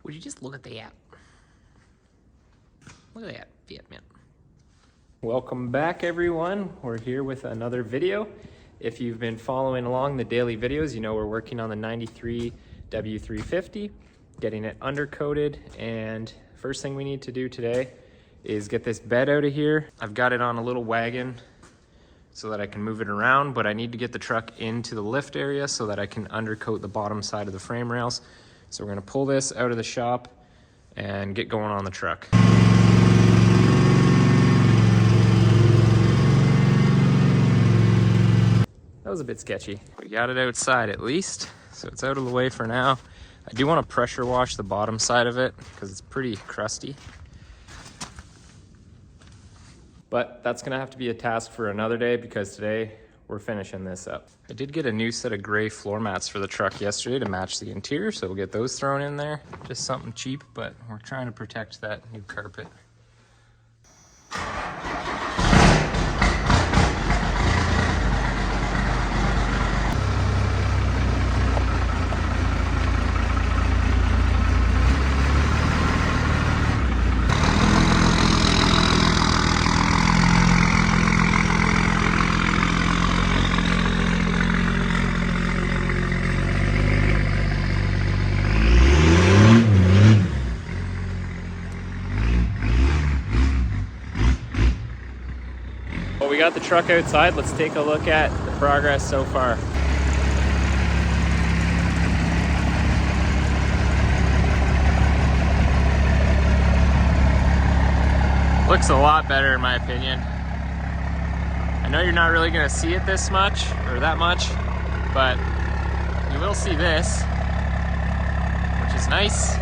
Would you just look at that? Look at that Fiat, man. Welcome back, everyone. We're here with another video. If you've been following along the daily videos, you know we're working on the 93 W350, getting it undercoated, and first thing we need to do today is get this bed out of here. I've got it on a little wagon so that I can move it around, but I need to get the truck into the lift area so that I can undercoat the bottom side of the frame rails. So we're gonna pull this out of the shop and get going on the truck. That was a bit sketchy. We got it outside at least, so it's out of the way for now. I do want to pressure wash the bottom side of it because it's pretty crusty. But that's gonna have to be a task for another day because today we're finishing this up. I did get a new set of gray floor mats for the truck yesterday to match the interior, so we'll get those thrown in there. Just something cheap, but we're trying to protect that new carpet. Well, we got the truck outside. Let's take a look at the progress so far. Looks a lot better in my opinion. I know you're not really gonna see it this much or that much, but you will see this, which is nice.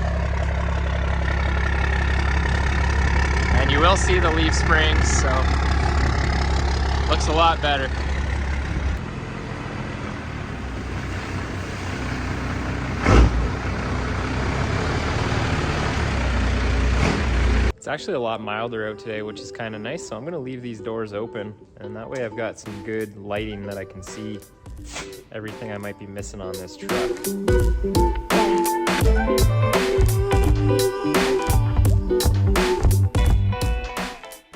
And you will see the leaf springs, so looks a lot better. It's actually a lot milder out today, which is kind of nice, so I'm gonna leave these doors open, and that way I've got some good lighting that I can see everything I might be missing on this truck.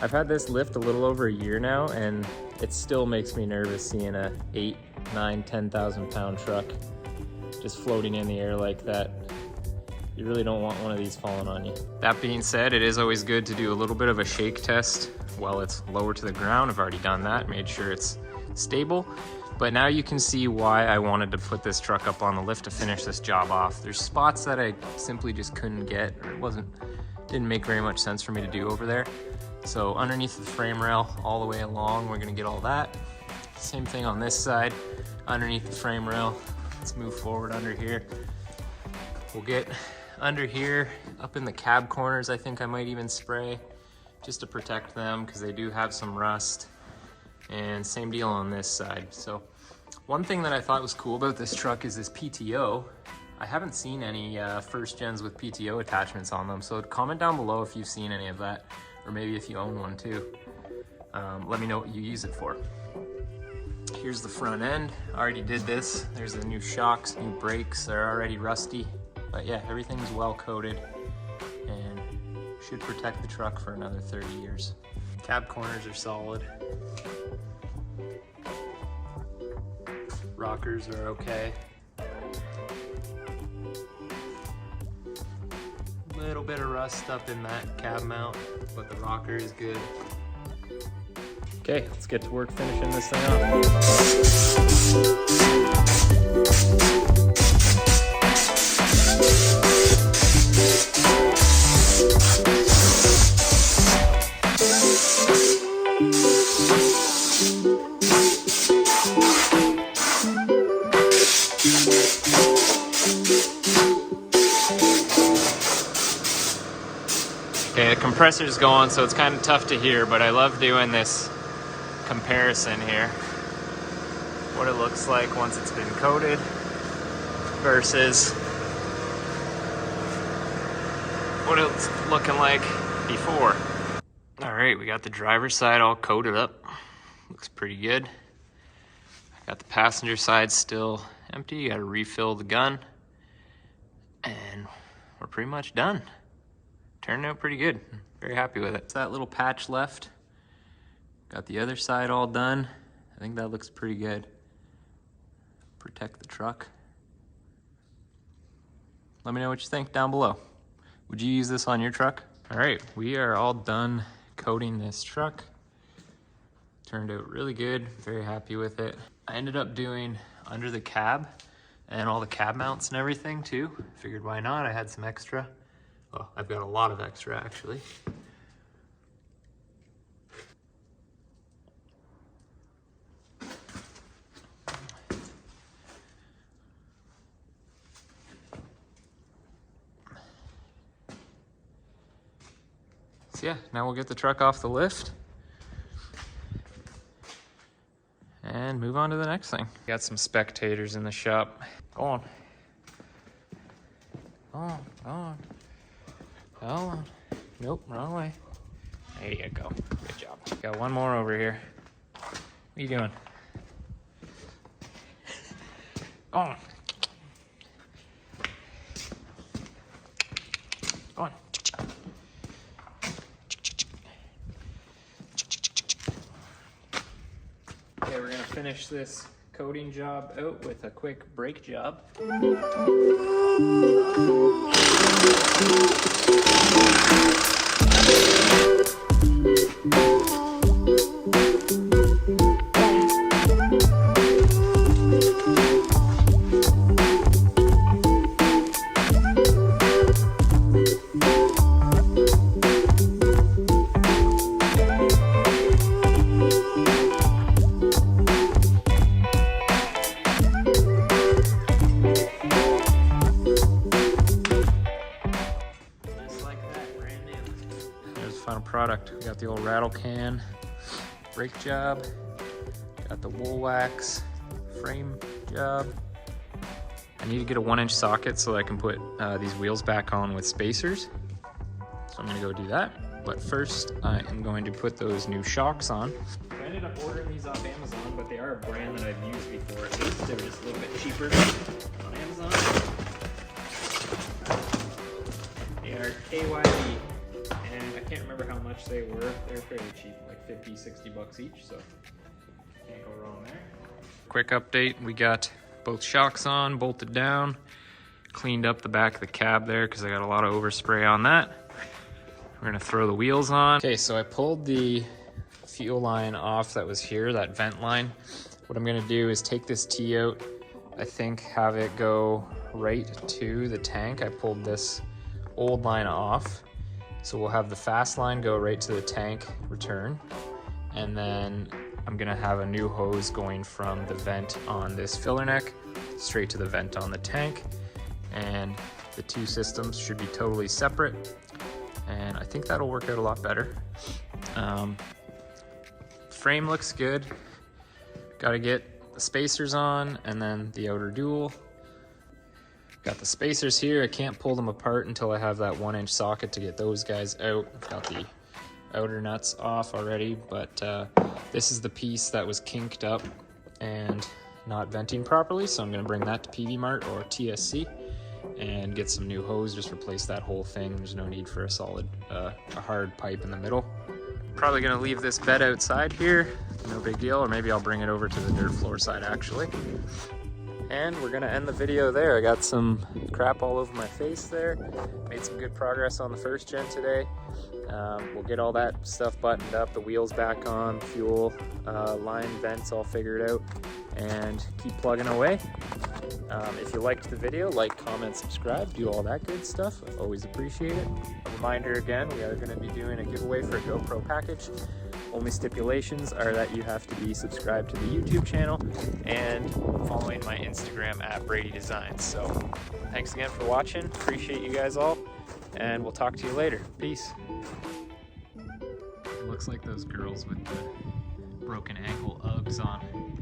I've had this lift a little over a year now, and it still makes me nervous seeing a 8, 9, 10,000 pound truck just floating in the air like that. You really don't want one of these falling on you. That being said, it is always good to do a little bit of a shake test while it's lower to the ground. I've already done that, made sure it's stable. But now you can see why I wanted to put this truck up on the lift to finish this job off. There's spots that I simply just couldn't get, or didn't make very much sense for me to do over there. So underneath the frame rail all the way along, we're gonna get all that. Same thing on this side, underneath the frame rail. Let's move forward under here. We'll get under here, up in the cab corners, I think I might even spray just to protect them because they do have some rust. And same deal on this side. So one thing that I thought was cool about this truck is this PTO. I haven't seen any first gens with PTO attachments on them, so comment down below if you've seen any of that, or maybe if you own one too. Let me know what you use it for. Here's the front end. I already did this. There's the new shocks, new brakes. They're already rusty, but yeah, everything's well coated and should protect the truck for another 30 years. Cab corners are solid. Rockers are okay. Little bit of rust up in that cab mount, but the rocker is good. Okay, let's get to work finishing this thing Okay, the compressor's going, so it's kind of tough to hear, but I love doing this comparison here. What it looks like once it's been coated versus what it's looking like before. All right, we got the driver's side all coated up. Looks pretty good. Got the passenger side still empty. You gotta refill the gun. And we're pretty much done. Turned out pretty good. Very happy with it. It's that little patch left. Got the other side all done. I think that looks pretty good. Protect the truck. Let me know what you think down below. Would you use this on your truck? All right, we are all done coating this truck. Turned out really good, very happy with it. I ended up doing under the cab and all the cab mounts and everything too. Figured why not, I had some extra. Well, I've got a lot of extra actually. So yeah, now we'll get the truck off the lift and move on to the next thing. Got some spectators in the shop. Go on. Go on, go on. Go on. Nope, wrong way. There you go. Good job. Got one more over here. What are you doing? Go on. Go on. Okay, we're gonna finish this coating job out with a quick brake job. Final product. We got the old rattle can brake job, got the wool wax frame job. I need to get a 1-inch socket so that I can put these wheels back on with spacers. So I'm gonna go do that. But first I am going to put those new shocks on. I ended up ordering these off Amazon, but they are a brand that I've used before. At least they were just a little bit cheaper on Amazon. They are KYB. And I can't remember how much they were. They're fairly cheap, like 50, 60 bucks each, so can't go wrong there. Quick update, we got both shocks on, bolted down, cleaned up the back of the cab there because I got a lot of overspray on that. We're gonna throw the wheels on. Okay, so I pulled the fuel line off that was here, that vent line. What I'm gonna do is take this T out, I think have it go right to the tank. I pulled this old line off. So we'll have the fast line go right to the tank return, and then I'm gonna have a new hose going from the vent on this filler neck straight to the vent on the tank, and the two systems should be totally separate, and I think that'll work out a lot better. Frame looks good. Gotta get the spacers on and then the outer dual. Got the spacers here. I can't pull them apart until I have that 1-inch socket to get those guys out. Got the outer nuts off already, but this is the piece that was kinked up and not venting properly, so I'm gonna bring that to PV Mart or TSC and get some new hose, just replace that whole thing. There's no need for a solid, a hard pipe in the middle. Probably gonna leave this bed outside here, no big deal, or maybe I'll bring it over to the dirt floor side actually. And we're gonna end the video there. I got some crap all over my face there. Made some good progress on the first gen today. We'll get all that stuff buttoned up, the wheels back on, fuel line vents all figured out, and keep plugging away. If you liked the video, like, comment, subscribe, do all that good stuff. I always appreciate it. A reminder again, we are gonna be doing a giveaway for a GoPro package. Only stipulations are that you have to be subscribed to the YouTube channel and following my Instagram at Brady Designs. So thanks again for watching. Appreciate you guys all, and we'll talk to you later. Peace. It looks like those girls with the broken ankle Uggs on.